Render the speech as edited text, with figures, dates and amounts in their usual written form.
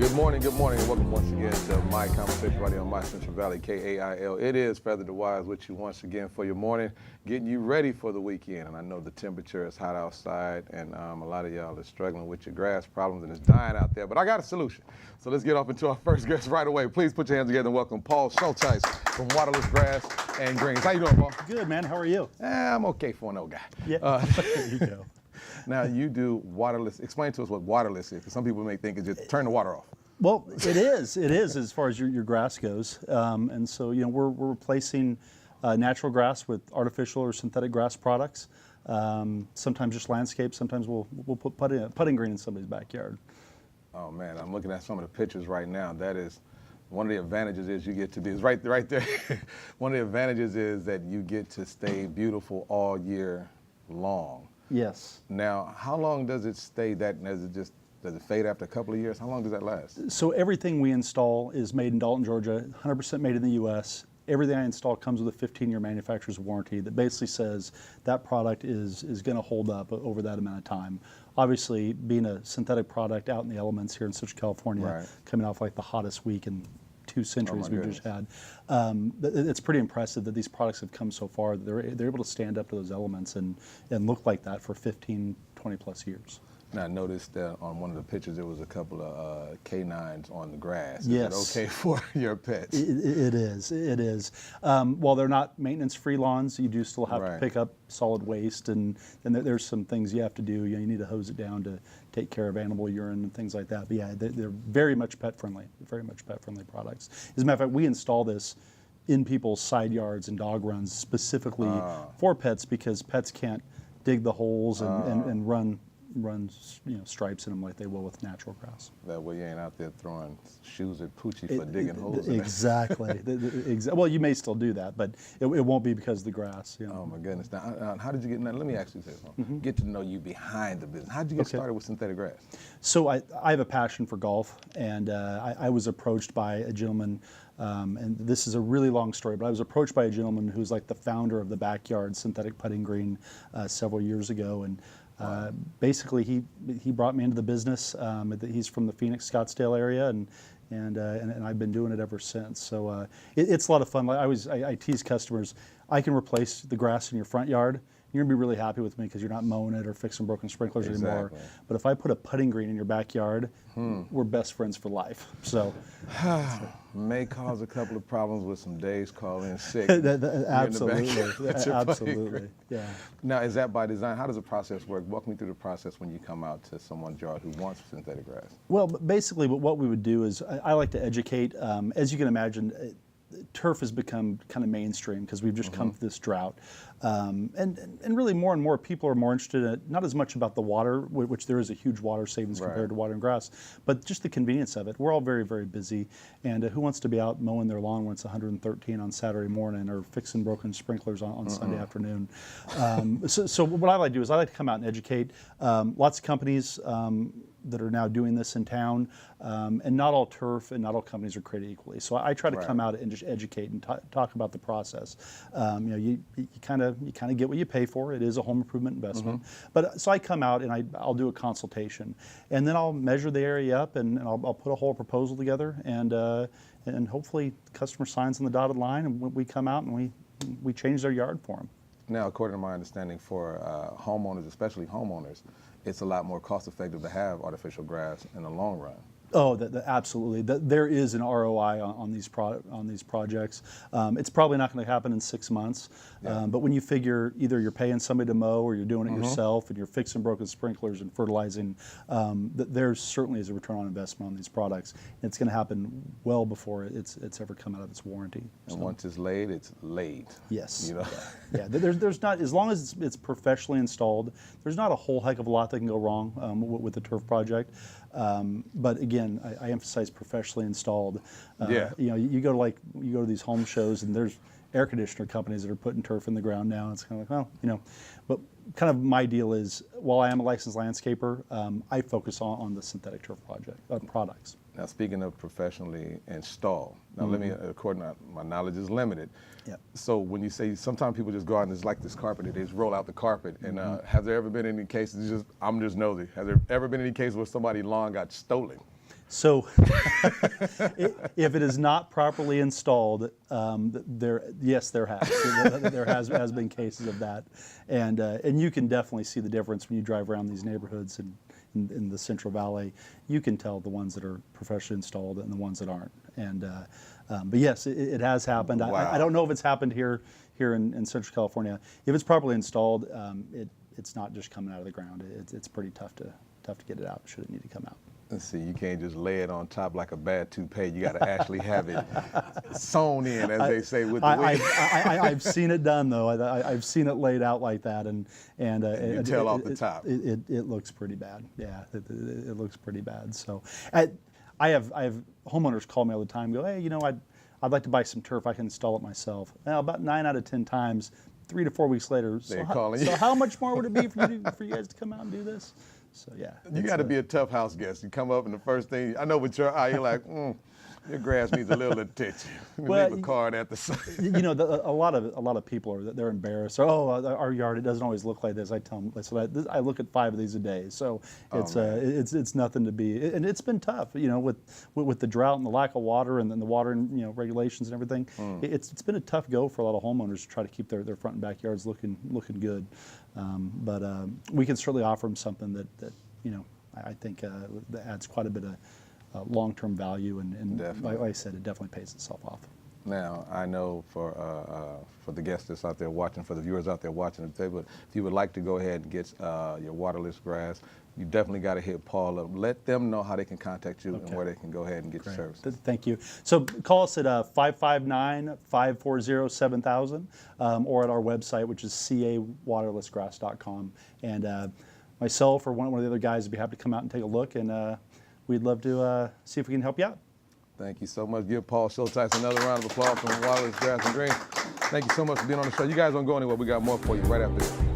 Good morning, and welcome once again to my conversation right here on My Central Valley, KAIL. It is Feather to Wise with you once again for your morning, getting you ready for the weekend. And I know the temperature is hot outside, and a lot of y'all are struggling with your grass problems, and it's dying out there. But I got a solution. So let's get off into our first guest right away. Please put your hands together and welcome Paul Schultz from Waterless Grass and Greens. How you doing, Paul? Good, man. How are you? I'm okay for an old guy. Yeah, there you go. Now, you do waterless. Explain to us what waterless is, because some people may think it's just turn the water off. Well, it is. It is as far as your grass goes. And so, you know, we're replacing natural grass with artificial or synthetic grass products. Sometimes just landscape. Sometimes we'll put putting green in somebody's backyard. Oh man, I'm looking at some of the pictures right now. That is one of the advantages is you get to be right there. One of the advantages is that you get to stay beautiful all year long. Yes. Now, how long does it stay that? Does it fade after a couple of years? How long does that last? So everything we install is made in Dalton, Georgia, 100% made in the U.S. Everything I install comes with a 15-year manufacturer's warranty that basically says that product is going to hold up over that amount of time. Obviously, being a synthetic product out in the elements here in Central California, right, coming off like the hottest week in 2 centuries we've just had, it's pretty impressive that these products have come so far. They're able to stand up to those elements and look like that for 15, 20 plus years. Now, I noticed that on one of the pictures there was a couple of canines on the grass. Is Yes. that okay for your pets? It is. It is. While they're not maintenance-free lawns, you do still have Right. to pick up solid waste, and there's some things you have to do. You need to hose it down to take care of animal urine and things like that. But yeah, they're very much pet-friendly, very much pet-friendly products. As a matter of fact, we install this in people's side yards and dog runs specifically for pets, because pets can't dig the holes and run stripes in them like they will with natural grass. That way you ain't out there throwing shoes at Poochie for digging holes in Exactly. Well, you may still do that, but it won't be because of the grass. You know. Oh my goodness. Now, how did you get, now let me ask you something. Get to know you behind the business. How did you get started with synthetic grass? So I have a passion for golf, and I was approached by a gentleman, and this is a really long story, but I was approached by a gentleman who's like the founder of the Backyard Synthetic Putting Green several years ago, and basically he brought me into the business. He's from the Phoenix, Scottsdale area, and I've been doing it ever since. So it's a lot of fun. I tease customers, I can replace the grass in your front yard. You're gonna be really happy with me because you're not mowing it or fixing broken sprinklers anymore. But if I put a putting green in your backyard, we're best friends for life. So may cause a couple of problems with some days call in sick. Absolutely, absolutely, yeah. Now, is that by design? How does the process work? Walk me through the process when you come out to someone's yard who wants synthetic grass. Well, basically, what we would do is I like to educate. As you can imagine, turf has become kind of mainstream because we've just come through this drought. And really more and more people are more interested in it, not as much about the water, which there is a huge water savings compared to watering grass, but just the convenience of it. We're all very, very busy, and who wants to be out mowing their lawn when it's 113 on Saturday morning or fixing broken sprinklers on Sunday afternoon? So what I like to do is I like to come out and educate. Lots of companies that are now doing this in town, and not all turf and not all companies are created equally. So I try to come out and just educate and talk about the process. You kind of get what you pay for. It is a home improvement investment. But so I come out and I'll do a consultation, and then I'll measure the area up, and I'll put a whole proposal together, and hopefully the customer signs on the dotted line, and we come out and we change their yard for them. Now, according to my understanding, for homeowners, especially homeowners, it's a lot more cost effective to have artificial grass in the long run. Oh, absolutely. There is an ROI on these projects. It's probably not going to happen in 6 months, but when you figure either you're paying somebody to mow or you're doing it yourself and you're fixing broken sprinklers and fertilizing, there certainly is a return on investment on these products. It's going to happen well before it's ever come out of its warranty. And once it's laid, it's laid. Yes. You know? Yeah. There's not, as long as it's professionally installed, there's not a whole heck of a lot that can go wrong with the turf project. But again, I emphasize professionally installed. You go to these home shows, and there's air conditioner companies that are putting turf in the ground now. It's kind of like, well, but kind of my deal is, while I am a licensed landscaper, I focus on the synthetic turf products. Now, speaking of professionally installed, now let me, according to my knowledge is limited. So when you say, sometimes people just go out and it's like this carpet, they just roll out the carpet. And has there ever been any cases, I'm just nosy, has there ever been any case where somebody's lawn got stolen? So, if it is not properly installed, yes, there has been cases of that, and you can definitely see the difference when you drive around these neighborhoods in the Central Valley. You can tell the ones that are professionally installed and the ones that aren't. And but yes, it has happened. Wow. I don't know if it's happened here in Central California. If it's properly installed, it's not just coming out of the ground. It's pretty tough to get it out should it need to come out. Let's see, you can't just lay it on top like a bad toupee. You got to actually have it sewn in, as they say, with the wind. I've seen it done though. I've seen it laid out like that, and you tell off the top. It looks pretty bad. Yeah, it looks pretty bad. So, I have homeowners call me all the time. Go, hey, you know, I'd like to buy some turf. I can install it myself. Now, about 9 out of 10 times, 3 to 4 weeks later, they're calling you. So how much more would it be for you guys to come out and do this? So yeah, you got to be a tough house guest. You come up and the first thing, I know with your eye, you're like, your grass needs a little attention. Well, leave a card at the side. You know, a lot of people they're embarrassed. Oh, our yard, it doesn't always look like this. I tell them, I look at 5 of these a day. So it's nothing to be, and it's been tough. You know, with the drought and the lack of water and then the water and regulations and everything. It's been a tough go for a lot of homeowners to try to keep their front and backyards looking good. But we can certainly offer them something that I think that adds quite a bit of long-term value, and like I said, it definitely pays itself off. Now, I know for the guests that's out there watching, for the viewers out there watching, if you would like to go ahead and get your waterless grass, you definitely got to hit Paul up. Let them know how they can contact you and where they can go ahead and get your services. Thank you. So call us at 559-540-7000 or at our website, which is cawaterlessgrass.com. And myself or one of the other guys would be happy to come out and take a look, and we'd love to see if we can help you out. Thank you so much. Give Paul Schulteis another round of applause from Waterless Grass and Greens. Thank you so much for being on the show. You guys don't go anywhere. We got more for you right after this.